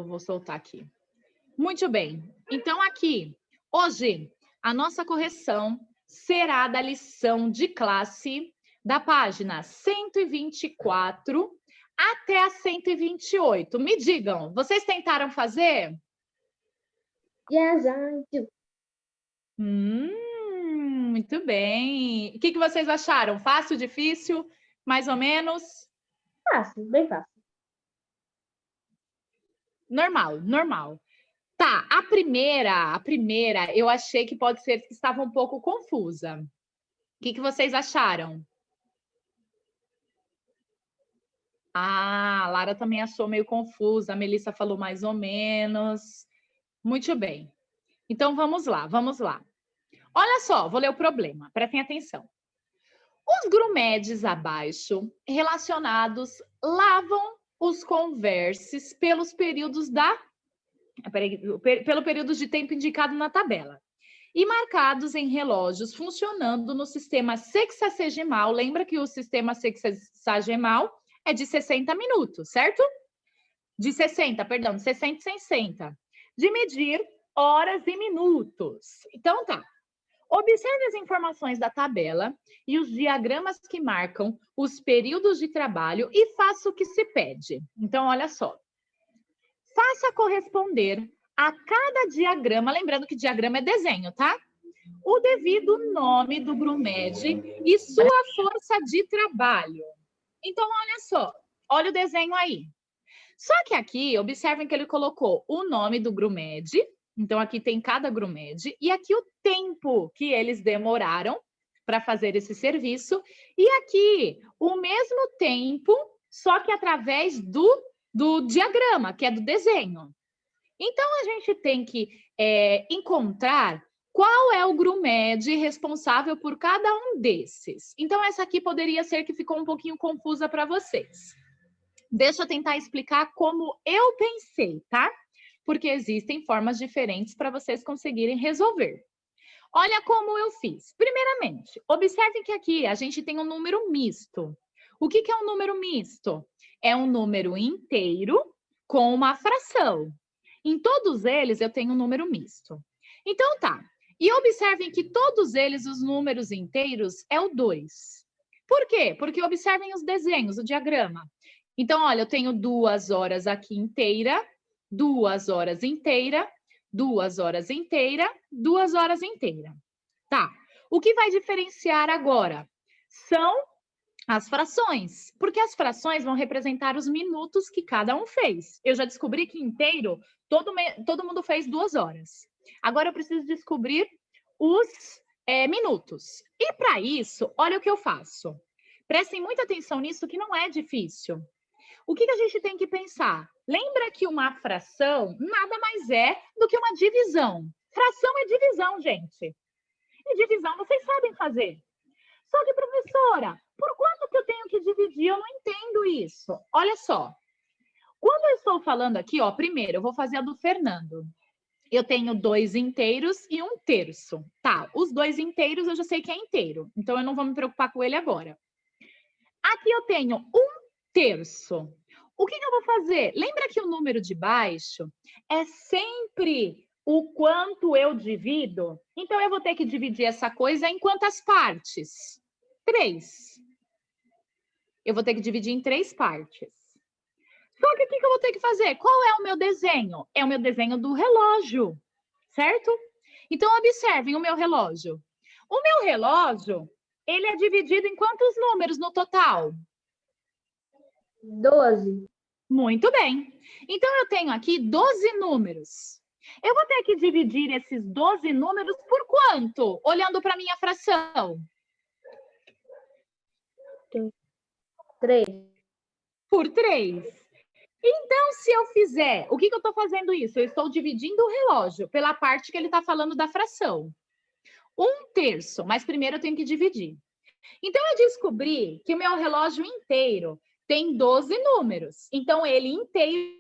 Vou soltar aqui. Muito bem. Então, aqui, hoje, a nossa correção será da lição de classe da página 124 até a 128. Me digam, vocês tentaram fazer? Yes, I do. Muito bem. O que vocês acharam? Fácil, difícil? Mais ou menos? Fácil, bem fácil. Normal. Tá, a primeira, eu achei que pode ser que estava um pouco confusa. O que vocês acharam? Ah, a Lara também achou meio confusa, a Melissa falou mais ou menos. Muito bem. Então, vamos lá. Olha só, vou ler o problema, prestem atenção. Os grumedes abaixo relacionados lavam os converses pelos períodos pelo período de tempo indicado na tabela e marcados em relógios funcionando no sistema sexagesimal. Lembra que o sistema sexagesimal é de 60 minutos, certo? De 60 e 60. De medir horas e minutos. Então, tá. Observe as informações da tabela e os diagramas que marcam os períodos de trabalho e faça o que se pede. Então, olha só. Faça corresponder a cada diagrama, lembrando que diagrama é desenho, tá? O devido nome do grumed e sua força de trabalho. Então, olha só. Olha o desenho aí. Só que aqui, observem que ele colocou o nome do grumed. Então, aqui tem cada grumed. E aqui o tempo que eles demoraram para fazer esse serviço. E aqui, o mesmo tempo, só que através do diagrama, que é do desenho. Então, a gente tem que encontrar qual é o grumed responsável por cada um desses. Então, essa aqui poderia ser que ficou um pouquinho confusa para vocês. Deixa eu tentar explicar como eu pensei, tá? Porque existem formas diferentes para vocês conseguirem resolver. Olha como eu fiz. Primeiramente, observem que aqui a gente tem um número misto. O que é um número misto? É um número inteiro com uma fração. Em todos eles eu tenho um número misto. Então tá. E observem que todos eles, os números inteiros, é o 2. Por quê? Porque observem os desenhos, o diagrama. Então, olha, eu tenho 2 horas aqui inteira, 2 horas inteira, 2 horas inteira, 2 horas inteira. Tá. O que vai diferenciar agora? São as frações, porque as frações vão representar os minutos que cada um fez. Eu já descobri que inteiro, todo mundo fez 2 horas. Agora eu preciso descobrir os minutos. E para isso, olha o que eu faço. Prestem muita atenção nisso, que não é difícil. O que a gente tem que pensar? Lembra que uma fração nada mais é do que uma divisão. Fração é divisão, gente. E divisão vocês sabem fazer. Só que, professora, por quanto que eu tenho que dividir? Eu não entendo isso. Olha só. Quando eu estou falando aqui, ó, primeiro eu vou fazer a do Fernando. Eu tenho 2 inteiros e 1 terço. Tá, os 2 inteiros eu já sei que é inteiro. Então, eu não vou me preocupar com ele agora. Aqui eu tenho 1 terço. O que eu vou fazer? Lembra que o número de baixo é sempre o quanto eu divido? Então, eu vou ter que dividir essa coisa em quantas partes? 3. Eu vou ter que dividir em 3 partes. Só que o que eu vou ter que fazer? Qual é o meu desenho? É o meu desenho do relógio, certo? Então, observem o meu relógio. O meu relógio, ele é dividido em quantos números no total? 12. Muito bem. Então, eu tenho aqui 12 números. Eu vou ter que dividir esses 12 números por quanto? Olhando para a minha fração. 3. Por 3. Então, se eu fizer... O que eu estou fazendo isso? Eu estou dividindo o relógio pela parte que ele está falando da fração. 1 terço, mas primeiro eu tenho que dividir. Então, eu descobri que o meu relógio inteiro tem 12 números. Então, ele inteiro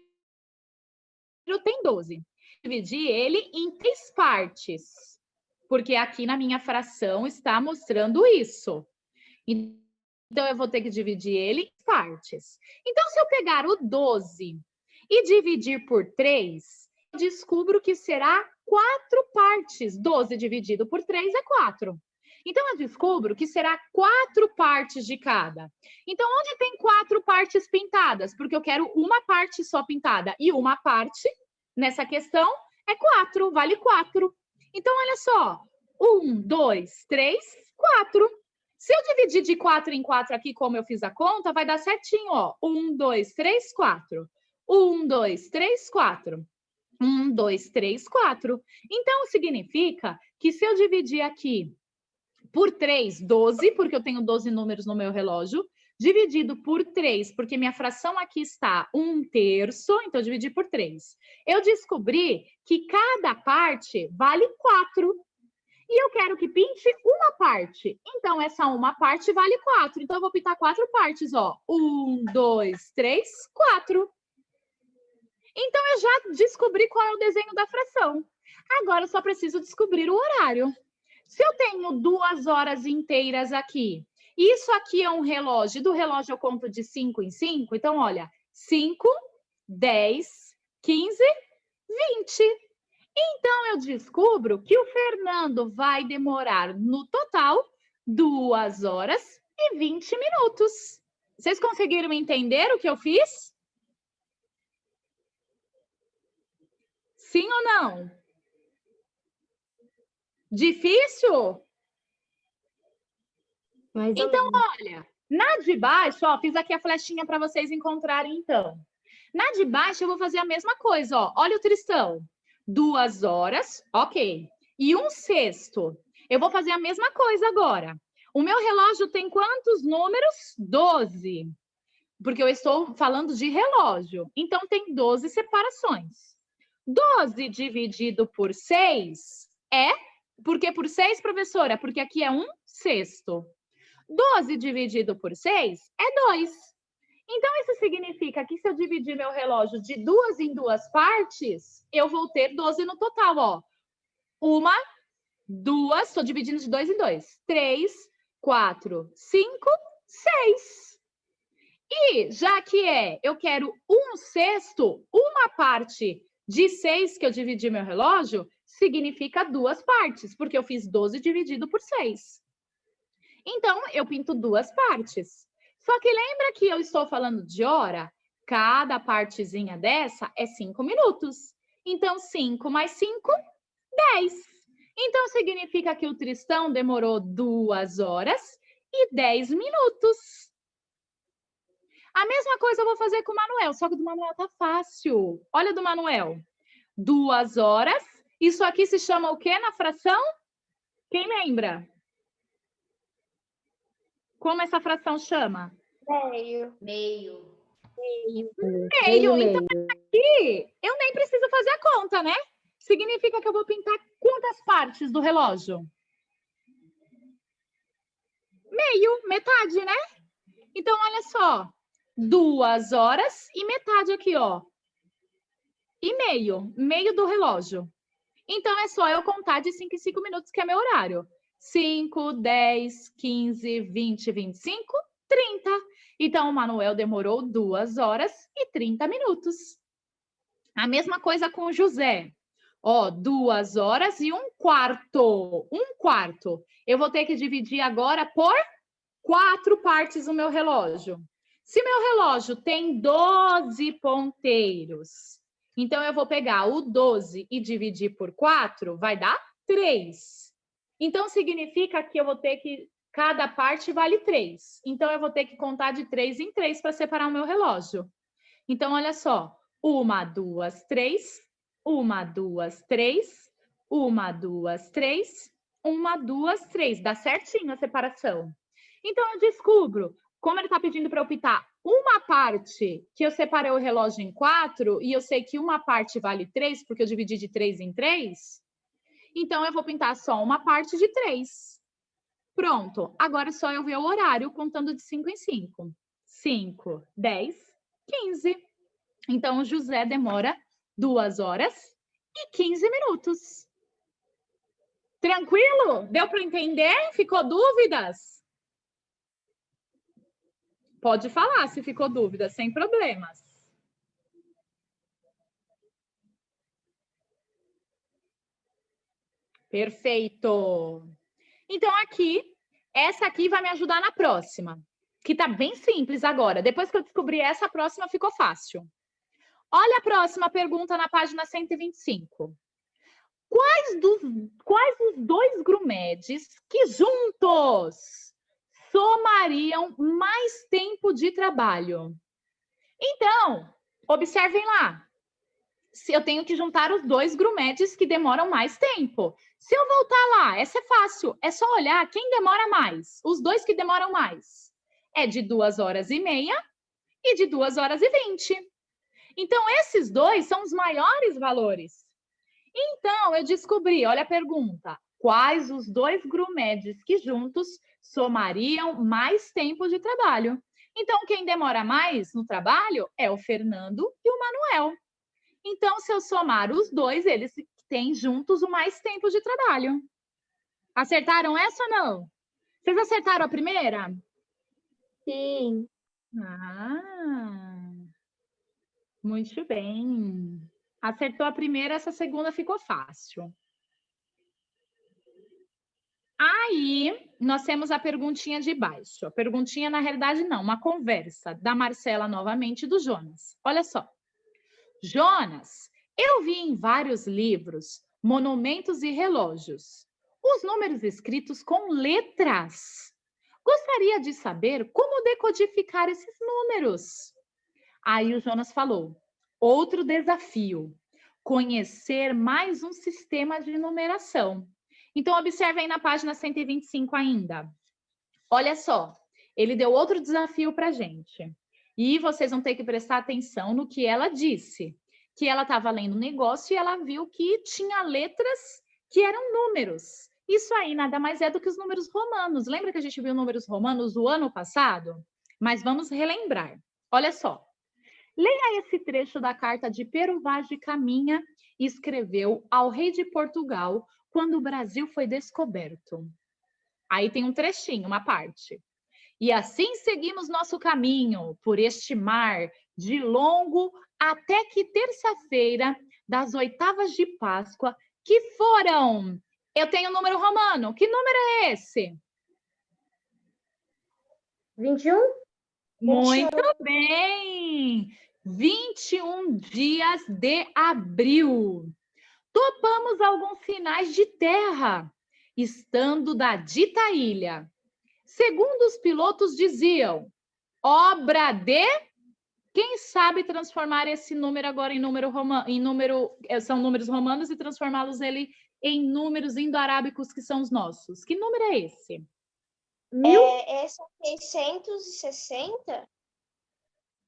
tem 12. Dividi ele em 3 partes, porque aqui na minha fração está mostrando isso. Então, eu vou ter que dividir ele em partes. Então, se eu pegar o 12 e dividir por 3, eu descubro que será 4 partes. 12 dividido por 3 é 4. Então, eu descubro que será 4 partes de cada. Então, onde tem 4 partes pintadas? Porque eu quero uma parte só pintada. E uma parte, nessa questão, é 4, vale 4. Então, olha só. 1, 2, 3, 4. Se eu dividir de 4 em 4 aqui, como eu fiz a conta, vai dar certinho, ó. 1, 2, 3, 4. 1, 2, 3, 4. 1, 2, 3, 4. Então, significa que se eu dividir aqui por 3, 12, porque eu tenho 12 números no meu relógio, dividido por 3, porque minha fração aqui está 1/3, então eu dividi por 3. Eu descobri que cada parte vale 4. E eu quero que pinte uma parte. Então, essa uma parte vale 4. Então, eu vou pintar 4 partes, ó. 1, 2, 3, 4. Então, eu já descobri qual é o desenho da fração. Agora, eu só preciso descobrir o horário. Se eu tenho 2 horas inteiras aqui, isso aqui é um relógio, do relógio eu conto de 5 em 5, então, olha, 5, 10, 15, 20. Então, eu descubro que o Fernando vai demorar, no total, 2 horas e 20 minutos. Vocês conseguiram entender o que eu fiz? Sim ou não? Difícil? Então, olha, na de baixo, ó, fiz aqui a flechinha para vocês encontrarem, então. Na de baixo, eu vou fazer a mesma coisa, ó. Olha o tristão. 2 horas, ok. E 1/6. Eu vou fazer a mesma coisa agora. O meu relógio tem quantos números? 12. Porque eu estou falando de relógio. Então, tem 12 separações. 12 dividido por 6 é... Por que por 6, professora? Porque aqui é 1/6. 12 dividido por 6 é 2. Então, isso significa que se eu dividir meu relógio de 2 em 2 partes, eu vou ter 12 no total, ó. 1, 2, estou dividindo de 2 em 2. 3, 4, 5, 6. E já que eu quero 1/6, uma parte de 6 que eu dividi meu relógio, significa 2 partes, porque eu fiz 12 dividido por 6. Então, eu pinto 2 partes. Só que lembra que eu estou falando de hora? Cada partezinha dessa é 5 minutos. Então, 5 mais 5, 10. Então, significa que o Tristão demorou 2 horas e 10 minutos. A mesma coisa eu vou fazer com o Manuel, só que o do Manuel tá fácil. Olha do Manuel. 2 horas. Isso aqui se chama o quê na fração? Quem lembra? Como essa fração chama? Meio. Meio. Então, aqui, eu nem preciso fazer a conta, né? Significa que eu vou pintar quantas partes do relógio? Meio, metade, né? Então, olha só. 2 horas e metade aqui, ó. E meio do relógio. Então, é só eu contar de 5 em 5 minutos, que é meu horário. 5, 10, 15, 20, 25, 30. Então, o Manuel demorou 2 horas e 30 minutos. A mesma coisa com o José. Ó, 2 horas e 1/4. 1/4. Eu vou ter que dividir agora por 4 partes o meu relógio. Se meu relógio tem 12 ponteiros, então eu vou pegar o 12 e dividir por 4, vai dar 3. Então, significa que eu vou ter que... Cada parte vale 3. Então, eu vou ter que contar de 3 em 3 para separar o meu relógio. Então, olha só. 1, 2, 3. 1, 2, 3. 1, 2, 3. 1, 2, 3. Dá certinho a separação. Então, eu descubro, como ele está pedindo para eu pintar uma parte, que eu separei o relógio em 4, e eu sei que uma parte vale 3, porque eu dividi de 3 em 3, então eu vou pintar só uma parte de 3. Pronto. Agora é só eu ver o horário, contando de 5 em 5. 5, 10, 15. Então, o José demora 2 horas e 15 minutos. Tranquilo? Deu para entender? Ficou dúvidas? Pode falar se ficou dúvida, sem problemas. Perfeito. Então, essa aqui vai me ajudar na próxima, que tá bem simples agora. Depois que eu descobri essa, a próxima ficou fácil. Olha a próxima pergunta na página 125. Quais os dois grumedes que juntos somariam mais tempo de trabalho? Então, observem lá. Se eu tenho que juntar os dois grumedes que demoram mais tempo. Se eu voltar lá, essa é fácil. É só olhar quem demora mais. Os dois que demoram mais. É de 2h30 e de 2h20. Então, esses dois são os maiores valores. Então, eu descobri, olha a pergunta. Quais os dois grumedes que juntos somariam mais tempo de trabalho? Então, quem demora mais no trabalho é o Fernando e o Manuel. Então, se eu somar os dois, eles têm juntos o mais tempo de trabalho. Acertaram essa ou não? Vocês acertaram a primeira? Sim. Ah, muito bem. Acertou a primeira, essa segunda ficou fácil. Aí, nós temos a perguntinha de baixo. A perguntinha, na realidade, não, uma conversa da Marcela novamente e do Jonas. Olha só. Jonas, eu vi em vários livros monumentos e relógios, os números escritos com letras. Gostaria de saber como decodificar esses números. Aí o Jonas falou: outro desafio, conhecer mais um sistema de numeração. Então, observe aí na página 125 ainda. Olha só, ele deu outro desafio para a gente. E vocês vão ter que prestar atenção no que ela disse. Que ela estava lendo um negócio e ela viu que tinha letras que eram números. Isso aí nada mais é do que os números romanos. Lembra que a gente viu números romanos o ano passado? Mas vamos relembrar. Olha só. Leia esse trecho da carta de Pero Vaz de Caminha e escreveu ao rei de Portugal quando o Brasil foi descoberto. Aí tem um trechinho, uma parte. E assim seguimos nosso caminho por este mar de longo até que terça-feira das oitavas de Páscoa, que foram... Eu tenho um número romano. Que número é esse? 21? Muito bem! 21 dias de abril. Topamos alguns sinais de terra, estando da dita ilha. Segundo os pilotos diziam, obra de... Quem sabe transformar esse número agora em número romano, são números romanos e transformá-los em números indo-arábicos que são os nossos. Que número é esse? Esse é 660?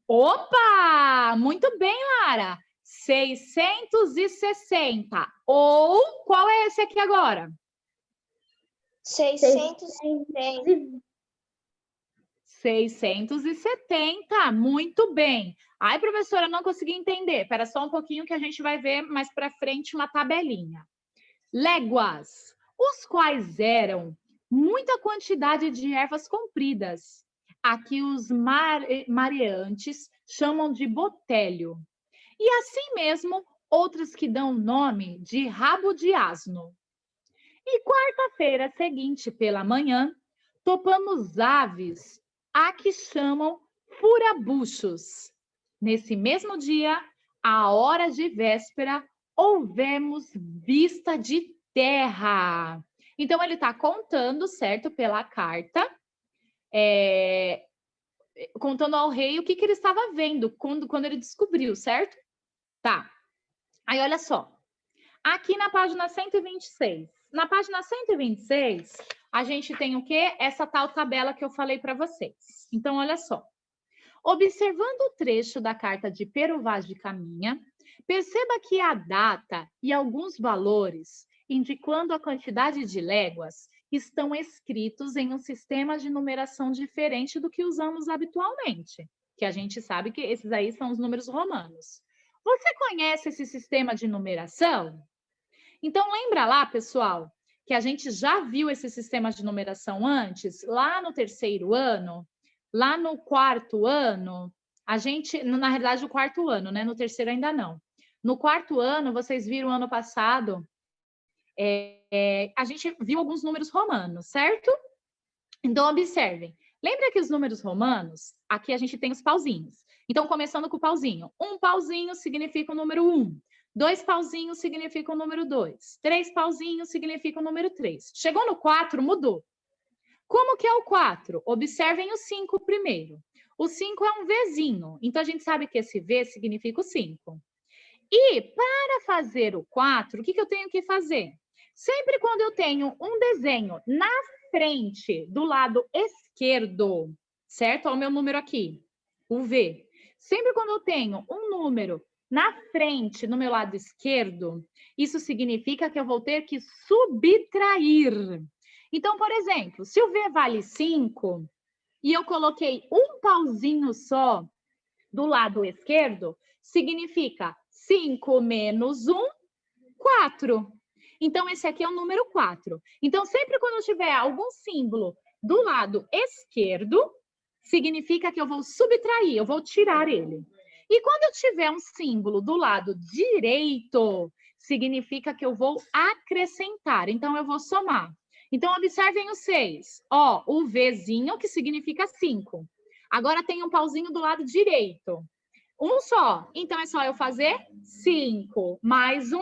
Opa! Muito bem, Lara. 660. Ou qual é esse aqui agora? 670. 670. Muito bem. Ai, professora, não consegui entender. Espera só um pouquinho que a gente vai ver mais para frente uma tabelinha. Léguas, os quais eram muita quantidade de ervas compridas. Aqui os mareantes chamam de botélio. E assim mesmo, outras que dão nome de rabo de asno. E quarta-feira seguinte, pela manhã, topamos aves, a que chamam furabuchos. Nesse mesmo dia, à hora de véspera, houvemos vista de terra. Então, ele está contando, certo, pela carta, contando ao rei o que ele estava vendo quando ele descobriu, certo? Tá. Aí, olha só. Aqui na página 126. Na página 126, a gente tem o quê? Essa tal tabela que eu falei para vocês. Então, olha só. Observando o trecho da carta de Pero Vaz de Caminha, perceba que a data e alguns valores, indicando a quantidade de léguas, estão escritos em um sistema de numeração diferente do que usamos habitualmente, que a gente sabe que esses aí são os números romanos. Você conhece esse sistema de numeração? Então, lembra lá, pessoal, que a gente já viu esse sistema de numeração antes, lá no terceiro ano, lá no quarto ano, a gente, na realidade, o quarto ano, né? No terceiro ainda não. No quarto ano, vocês viram ano passado, a gente viu alguns números romanos, certo? Então, observem. Lembra que os números romanos, aqui a gente tem os pauzinhos. Então, começando com o pauzinho. Um pauzinho significa o número 1. 2 pauzinhos significa o número 2. 3 pauzinhos significa o número 3. Chegou no 4, mudou. Como que é o 4? Observem o 5 primeiro. O 5 é um Vzinho. Então, a gente sabe que esse V significa o 5. E para fazer o 4, o que eu tenho que fazer? Sempre quando eu tenho um desenho na frente, do lado esquerdo, certo? Olha o meu número aqui, o V. Sempre quando eu tenho um número na frente, no meu lado esquerdo, isso significa que eu vou ter que subtrair. Então, por exemplo, se o V vale 5 e eu coloquei um pauzinho só do lado esquerdo, significa 5 menos 1, 4. Então, esse aqui é o número 4. Então, sempre quando eu tiver algum símbolo do lado esquerdo, significa que eu vou subtrair, eu vou tirar ele. E quando eu tiver um símbolo do lado direito, significa que eu vou acrescentar. Então, eu vou somar. Então, observem o 6. Ó, o Vzinho, que significa 5. Agora tem um pauzinho do lado direito. Um só. Então, é só eu fazer 5 mais 1,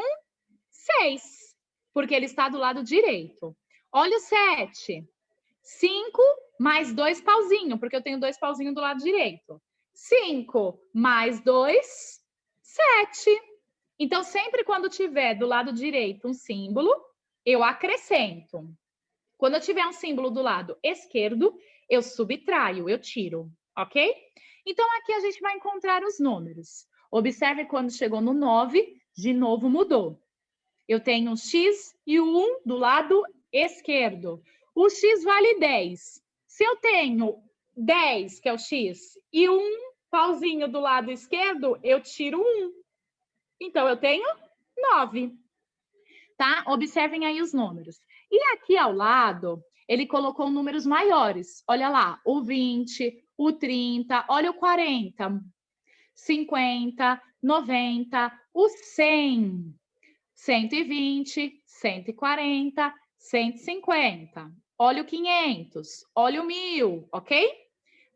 6. Porque ele está do lado direito. Olha o 7. 5 mais 2 pauzinhos, porque eu tenho 2 pauzinhos do lado direito. 5 mais 2, 7. Então, sempre quando tiver do lado direito um símbolo, eu acrescento. Quando eu tiver um símbolo do lado esquerdo, eu subtraio, eu tiro, ok? Então, aqui a gente vai encontrar os números. Observe quando chegou no 9, de novo mudou. Eu tenho um X e o 1 do lado esquerdo. O X vale 10. Se eu tenho 10, que é o X, e um pauzinho do lado esquerdo, eu tiro 1. Então, eu tenho 9. Tá? Observem aí os números. E aqui ao lado, ele colocou números maiores. Olha lá, o 20, o 30, olha o 40, 50, 90, o 100, 120, 140, 150. Olha o 500, olha o 1000, ok?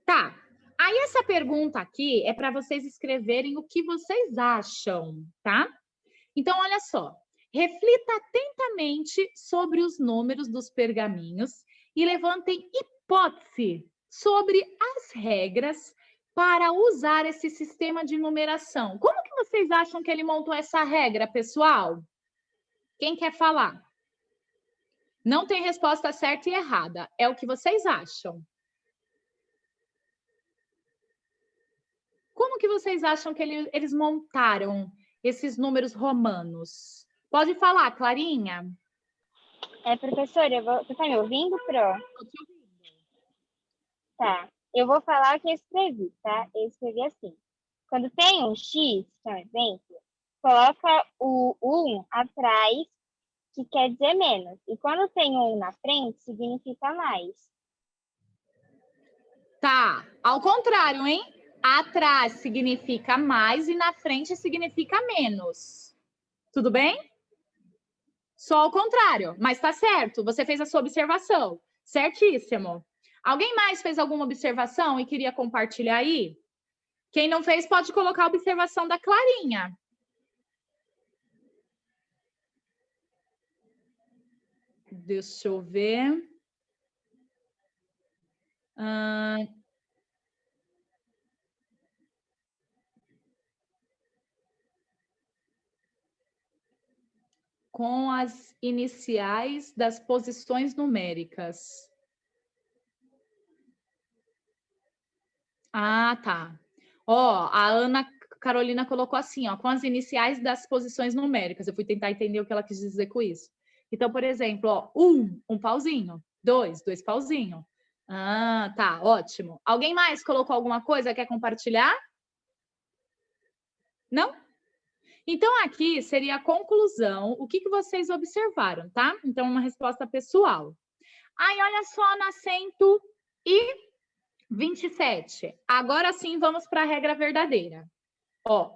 Tá. Aí essa pergunta aqui é para vocês escreverem o que vocês acham, tá? Então, olha só. Reflita atentamente sobre os números dos pergaminhos e levantem hipótese sobre as regras para usar esse sistema de numeração. Como que vocês acham que ele montou essa regra, pessoal? Quem quer falar? Não tem resposta certa e errada. É o que vocês acham. Como que vocês acham que eles montaram esses números romanos? Pode falar, Clarinha. Professora, você está me ouvindo, Pro? Estou te ouvindo. Tá. Eu vou falar o que eu escrevi, tá? Eu escrevi assim. Quando tem um X, que é um exemplo, coloca o 1 atrás, que quer dizer menos. E quando tem um na frente, significa mais. Tá, ao contrário, hein? Atrás significa mais e na frente significa menos. Tudo bem? Só ao contrário, mas tá certo. Você fez a sua observação. Certíssimo. Alguém mais fez alguma observação e queria compartilhar aí? Quem não fez pode colocar a observação da Clarinha. Deixa eu ver. Com as iniciais das posições numéricas. Ah, tá. Ó, a Ana Carolina colocou assim, ó, com as iniciais das posições numéricas. Eu fui tentar entender o que ela quis dizer com isso. Então, por exemplo, ó, um pauzinho. 2 pauzinho. Ah, tá, ótimo. Alguém mais colocou alguma coisa? Quer compartilhar? Não? Então, aqui seria a conclusão. O que vocês observaram, tá? Então, uma resposta pessoal. Aí, olha só, na 127. Agora sim, vamos para a regra verdadeira. Ó,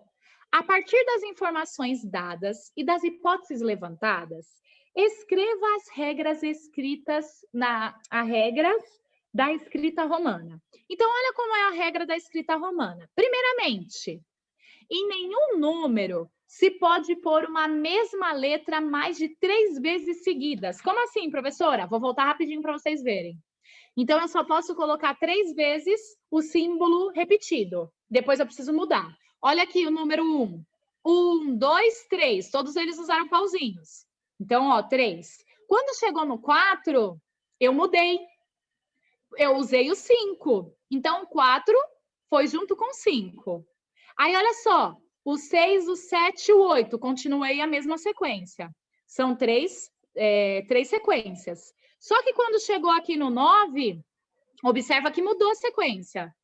a partir das informações dadas e das hipóteses levantadas, Escreva as regras escritas regras da escrita romana. Então, olha como é a regra da escrita romana. Primeiramente, em nenhum número se pode pôr uma mesma letra mais de 3 vezes seguidas. Como assim, professora? Vou voltar rapidinho para vocês verem. Então, eu só posso colocar 3 vezes o símbolo repetido. Depois eu preciso mudar. Olha aqui o número 1. 1, 2, 3. Todos eles usaram pauzinhos. Então, ó, 3. Quando chegou no 4, eu mudei. Eu usei o 5. Então, 4 foi junto com 5. Aí, olha só. O 6, o 7 e o 8. Continuei a mesma sequência. São três sequências. Só que quando chegou aqui no 9, observa que mudou a sequência.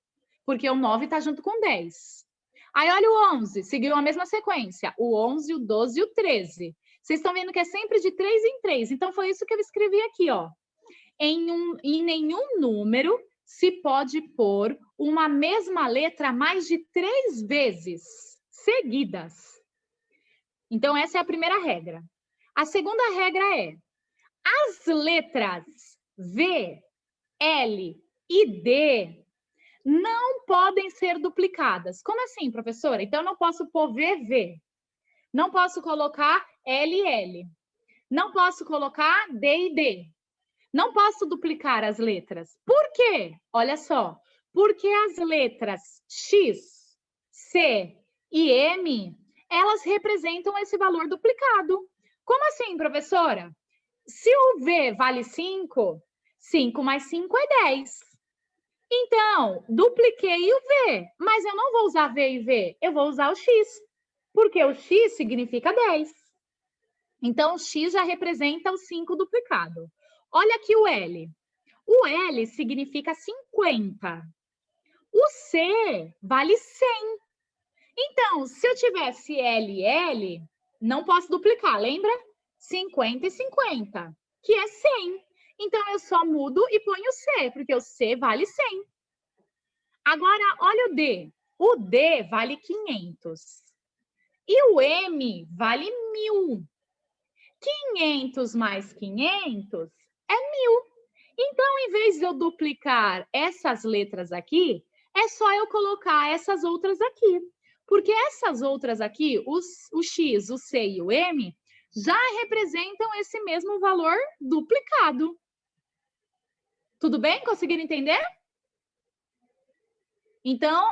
Porque o 9 está junto com 10. Aí, olha o 11. Seguiu a mesma sequência. O 11, o 12 e o 13. Vocês estão vendo que é sempre de 3 em 3. Então, foi isso que eu escrevi aqui, ó. Em nenhum número se pode pôr uma mesma letra mais de 3 vezes seguidas. Então, essa é a primeira regra. A segunda regra é: as letras V, L e D não podem ser duplicadas. Como assim, professora? Então, eu não posso pôr VV. Não posso colocar LL. Não posso colocar D e D. Não posso duplicar as letras. Por quê? Olha só. Porque as letras X, C e M, elas representam esse valor duplicado. Como assim, professora? Se o V vale 5, 5 mais 5 é 10. Então, dupliquei o V, mas eu não vou usar V e V, eu vou usar o X, porque o X significa 10. Então, o X já representa o 5 duplicado. Olha aqui o L. O L significa 50. O C vale 100. Então, se eu tivesse L e L, não posso duplicar, lembra? 50 e 50, que é 100. Então, eu só mudo e ponho o C, porque o C vale 100. Agora, olha o D. O D vale 500. E o M vale 1000. 500 mais 500 é 1000. Então, em vez de eu duplicar essas letras aqui, é só eu colocar essas outras aqui. Porque essas outras aqui, o X, o C e o M, já representam esse mesmo valor duplicado. Tudo bem? Conseguiram entender? Então,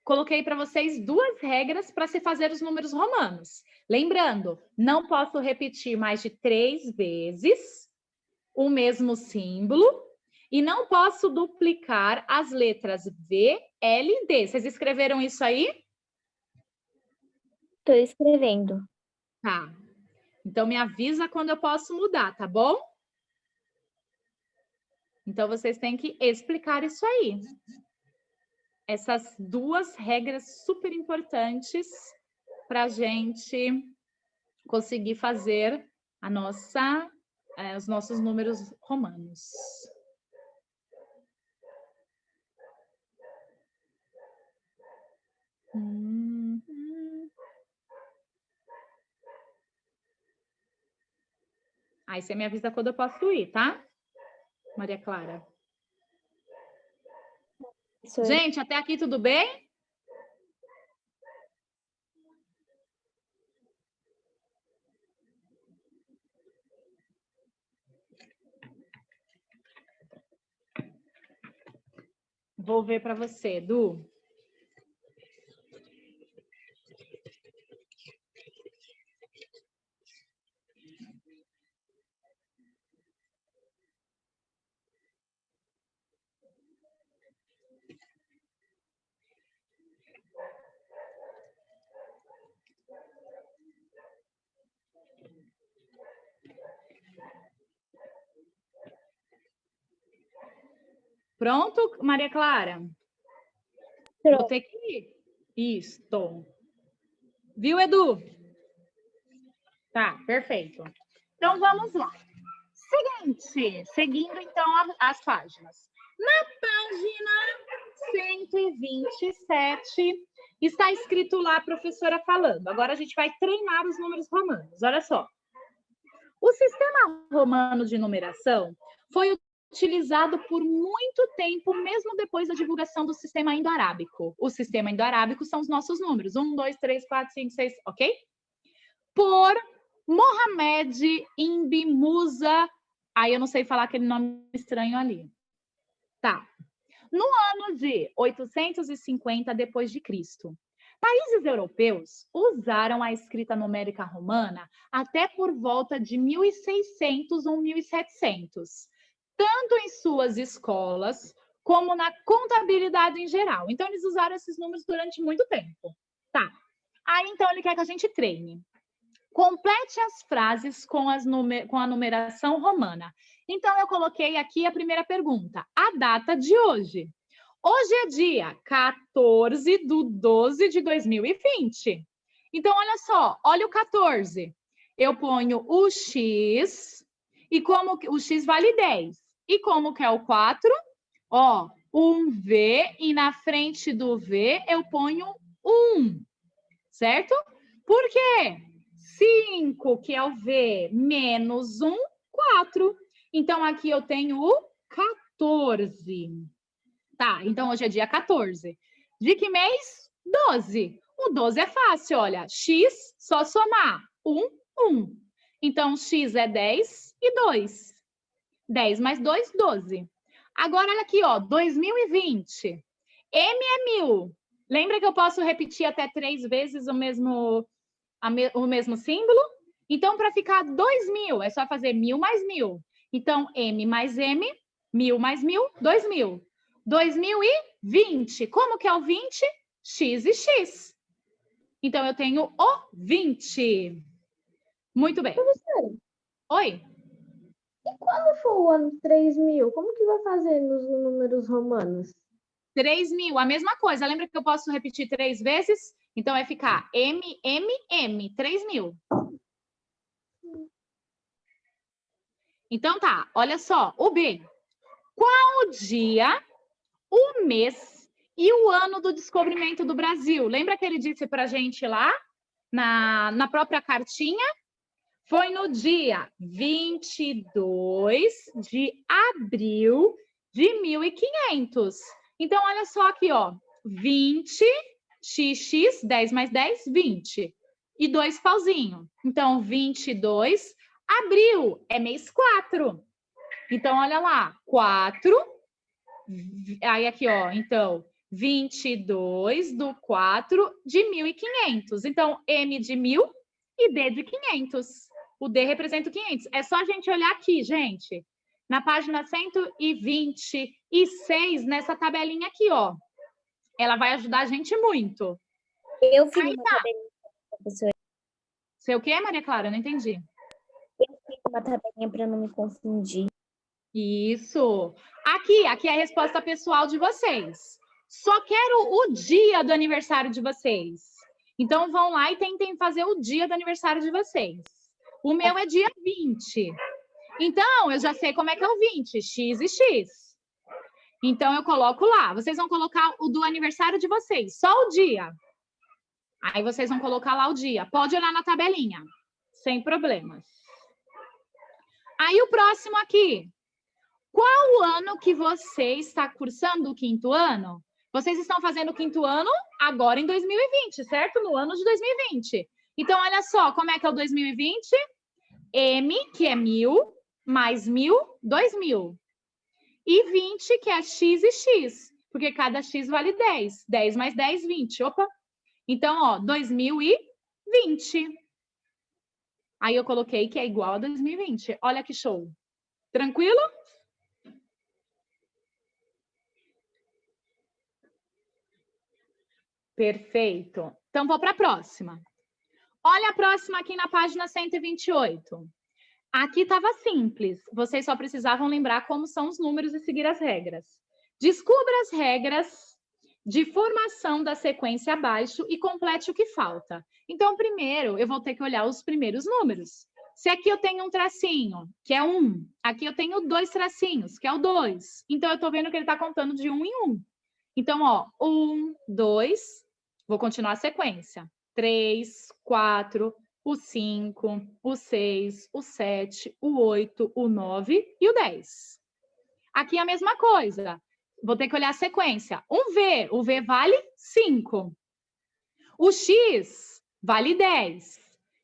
coloquei para vocês 2 regras para se fazer os números romanos. Lembrando, não posso repetir mais de 3 vezes o mesmo símbolo e não posso duplicar as letras V, L e D. Vocês escreveram isso aí? Estou escrevendo. Tá. Então, me avisa quando eu posso mudar, tá bom? Então, vocês têm que explicar isso aí. Essas 2 regras super importantes para a gente conseguir fazer os nossos números romanos. Aí você me avisa quando eu posso ir, tá? Maria Clara. Gente, até aqui tudo bem? Vou ver para você, Edu. Pronto, Maria Clara? Pronto. Vou ter que ir. Isto. Viu, Edu? Tá, perfeito. Então, vamos lá. Seguindo, então, as páginas. Na página 127, está escrito lá a professora falando. Agora, a gente vai treinar os números romanos. Olha só. O sistema romano de numeração foi utilizado por muito tempo, mesmo depois da divulgação do sistema indo-arábico. O sistema indo-arábico são os nossos números, 1, 2, 3, 4, 5, 6, ok? Por Mohamed Ibn Musa, aí eu não sei falar aquele nome estranho ali. Tá. No ano de 850 depois de Cristo, países europeus usaram a escrita numérica romana até por volta de 1600 ou 1700, tanto em suas escolas como na contabilidade em geral. Então, eles usaram esses números durante muito tempo. Tá. Aí, então, ele quer que a gente treine. Complete as frases com a numeração romana. Então, eu coloquei aqui a primeira pergunta. A data de hoje. Hoje é dia 14/12/2020. Então, olha só. Olha o 14. Eu ponho o X, e como o X vale 10. E como que é o 4? Ó, um V, e na frente do V eu ponho 1. Certo? Por quê? 5, que é o V, menos 1, 4. Então, aqui eu tenho o 14. Tá, então hoje é dia 14. De que mês? 12. O 12 é fácil, olha. X, só somar. 1, 1. Então, X é 10 e 2. 10 mais 2, 12. Agora, olha aqui, ó, 2020. M é 1000. Lembra que eu posso repetir até 3 vezes o mesmo símbolo? Então, para ficar 2000, é só fazer 1000 mais 1000. Então, M mais M, 1000 mais 1000, 2000. 2020. Como que é o 20? X e X. Então, eu tenho o 20. Muito bem. Professora, Oi? e quando for o ano 3000, como que vai fazer nos números romanos? 3000, a mesma coisa. Lembra que eu posso repetir 3 vezes? Então, vai ficar M, M, M, 3000. Então, tá. Olha só. O B. Qual o dia, o mês e o ano do descobrimento do Brasil? Lembra que ele disse pra gente lá, na própria cartinha? Foi no dia 22 de abril de 1500. Então, olha só aqui, ó. 20, XX, 10 mais 10, 20. E 2 pauzinho. Então, 22, abril, é mês 4. Então, olha lá, 4. Aí, aqui, ó, então, 22/4/1500. Então, M de 1000 e D de 500. O D representa o 500. É só a gente olhar aqui, gente. Na página 126, nessa tabelinha aqui, ó. Ela vai ajudar a gente muito. Eu fiz uma tabelinha, professora. Sei o quê, Maria Clara? Eu não entendi. Eu fiz uma tabelinha para não me confundir. Isso. Aqui é a resposta pessoal de vocês. Só quero o dia do aniversário de vocês. Então, vão lá e tentem fazer o dia do aniversário de vocês. O meu é dia 20. Então, eu já sei como é que é o 20. X e X. Então, eu coloco lá. Vocês vão colocar o do aniversário de vocês. Só o dia. Aí, vocês vão colocar lá o dia. Pode olhar na tabelinha. Sem problemas. Aí, o próximo aqui. Qual o ano que você está cursando o 5º ano? Vocês estão fazendo o 5º ano agora em 2020, certo? No ano de 2020. Então, olha só, como é que é o 2020? M, que é 1000, mais 1000, 2000. E 20, que é X e X, porque cada X vale 10. 10 mais 10, 20. Opa! Então, ó, 2020. Aí eu coloquei que é igual a 2020. Olha que show. Tranquilo? Perfeito. Então, vou para a próxima. Olha a próxima aqui na página 128. Aqui estava simples. Vocês só precisavam lembrar como são os números e seguir as regras. Descubra as regras de formação da sequência abaixo e complete o que falta. Então, primeiro, eu vou ter que olhar os primeiros números. Se aqui eu tenho um tracinho, que é 1, aqui eu tenho 2 tracinhos, que é o 2. Então, eu estou vendo que ele está contando de 1 em 1. Então, ó, 1, 2, vou continuar a sequência. 3, 4, o 5, o 6, o 7, o 8, o 9 e o 10. Aqui é a mesma coisa. Vou ter que olhar a sequência. Um V, o V vale 5. O X vale 10.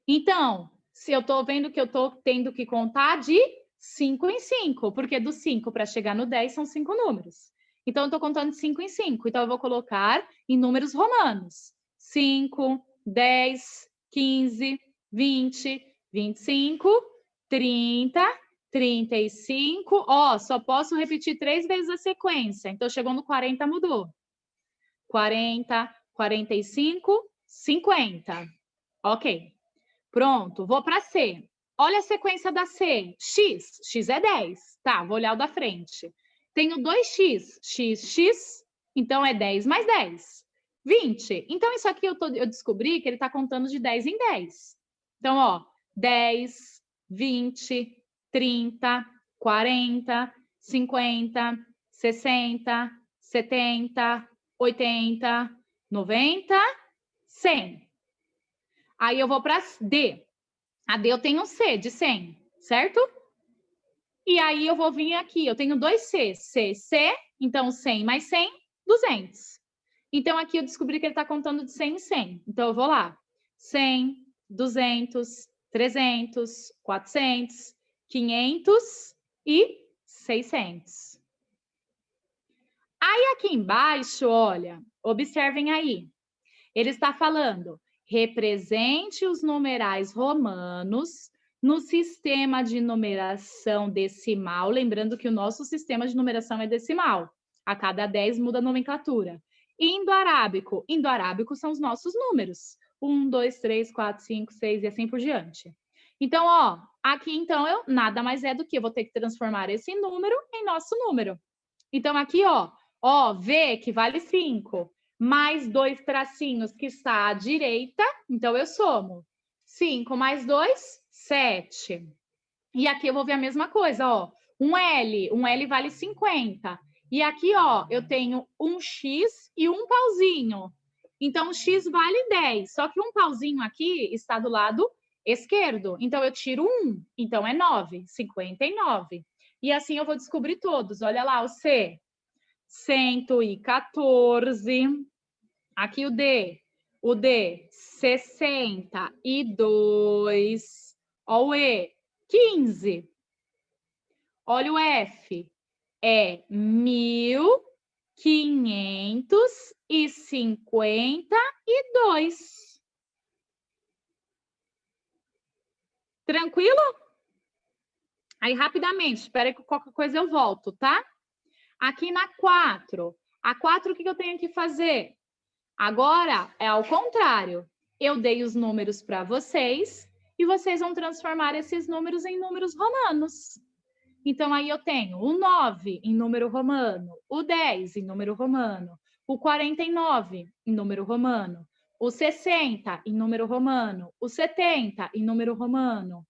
Então, se eu estou vendo que eu estou tendo que contar de 5 em 5, porque do 5 para chegar no 10 são 5 números. Então, eu estou contando de 5 em 5. Então, eu vou colocar em números romanos. 5, 10, 15, 20, 25, 30, 35. Ó, só posso repetir 3 vezes a sequência. Então, chegou no 40, mudou. 40, 45, 50. Ok. Pronto, vou para C. Olha a sequência da C. X. X é 10. Tá, vou olhar o da frente. Tenho 2x. X. Então, é 10 mais 10. 20. Então, isso aqui eu descobri que ele está contando de 10 em 10. Então, ó, 10, 20, 30, 40, 50, 60, 70, 80, 90, 100. Aí eu vou para D. A D eu tenho C de 100, certo? E aí eu vou vir aqui, eu tenho 2 C. C, então 100 mais 100, 200. Então aqui eu descobri que ele está contando de 100 em 100. Então eu vou lá. 100, 200, 300, 400, 500 e 600. Aí aqui embaixo, olha, observem aí. Ele está falando, represente os numerais romanos no sistema de numeração decimal. Lembrando que o nosso sistema de numeração é decimal. A cada 10 muda a nomenclatura. Indo-arábico. Indo-arábico são os nossos números. 1, 2, 3, 4, 5, 6 e assim por diante. Então, ó, aqui então eu nada mais é do que eu vou ter que transformar esse número em nosso número. Então, aqui, ó, V que vale 5, mais 2 tracinhos que está à direita, então eu somo. 5 mais 2, 7. E aqui eu vou ver a mesma coisa, ó. Um L vale 50. E aqui, ó, eu tenho um X e um pauzinho. Então, o X vale 10, só que um pauzinho aqui está do lado esquerdo. Então, eu tiro 1, então é 9, 59. E assim eu vou descobrir todos. Olha lá, o C, 114. Aqui o D, 62. Ó o E, 15. Olha o F, é 1552. Tranquilo? Aí, rapidamente, espera que qualquer coisa eu volto, tá? Aqui na 4. A 4, o que eu tenho que fazer? Agora é ao contrário. Eu dei os números para vocês e vocês vão transformar esses números em números romanos. Então, aí eu tenho o 9 em número romano, o 10 em número romano, o 49 em número romano, o 60 em número romano, o 70 em número romano,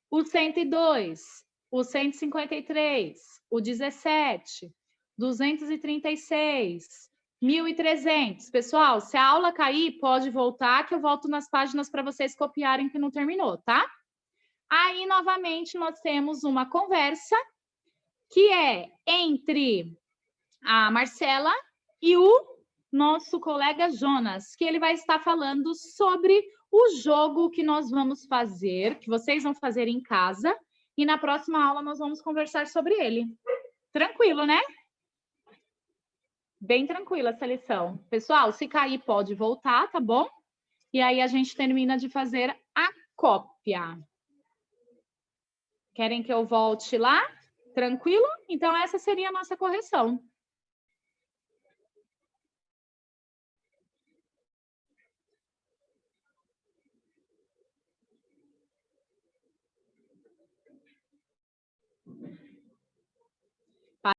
o 102, o 153, o 17, 236, 1.300. Pessoal, se a aula cair, pode voltar, que eu volto nas páginas para vocês copiarem que não terminou, tá? Aí, novamente, nós temos uma conversa que é entre a Marcela e o nosso colega Jonas, que ele vai estar falando sobre o jogo que nós vamos fazer, que vocês vão fazer em casa, e na próxima aula nós vamos conversar sobre ele. Tranquilo, né? Bem tranquila essa lição. Pessoal, se cair, pode voltar, tá bom? E aí a gente termina de fazer a cópia. Querem que eu volte lá? Tranquilo? Então, essa seria a nossa correção.